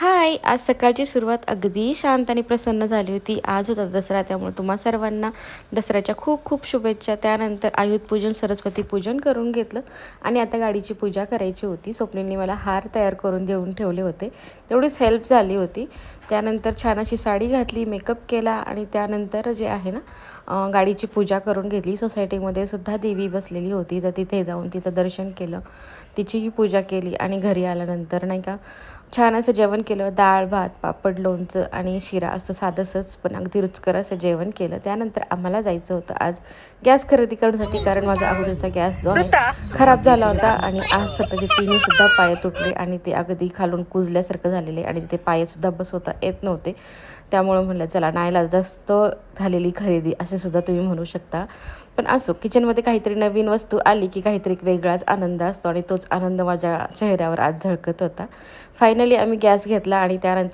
हाय, आज सकाळची सुरुवात अगदी शांत आणि प्रसन्न झाली होती. आज होता दसरा, त्यामुळे तुम्हा सर्वांना दसऱ्याच्या खूप खूप शुभेच्छा. त्यानंतर आयुध पूजन, सरस्वती पूजन करून घेतलं आणि आता गाडीची पूजा करायची होती. स्वप्नीलने मला हार तयार करून देऊन ठेवले होते, तेवढीच हेल्प झाली होती. त्यानंतर छान अशी साडी घातली, मेकअप केला आणि त्यानंतर जे आहे ना गाडीची पूजा करून घेतली. सोसायटीमध्ये सुद्धा देवी बसलेली होती, तर तिथे जाऊन तिथं दर्शन केलं, तिचीही पूजा केली आणि घरी आल्यानंतर नाही का छान असं जेवण केलं. डाळ, भात, पापड, लोणचं आणि शिरा असं साधंसंच पण अगदी रुचकर असं जेवण केलं. त्यानंतर आम्हाला जायचं होतं आज गॅस खरेदी करण्यासाठी, कारण माझा अगोदरचा गॅस जो आहे खराब झाला होता आणि आज स्वतःचे तिन्हीसुद्धा पाय तुटले आणि ते अगदी खालून कुजल्यासारखं झालेले आणि तिथे पायसुद्धा बसवता येत नव्हते. त्यामुळं म्हटलं चला नाईलाजास्त झालेली खरेदी असे सुद्धा तुम्ही म्हणू शकता. पण असो, किचनमध्ये काहीतरी नवीन वस्तू आली की काहीतरी एक वेगळाच आनंद असतो आणि तोच आनंद माझ्या चेहऱ्यावर आज झळकत होता. फायनली आम्ही गॅस घेतला आणि त्यानंतर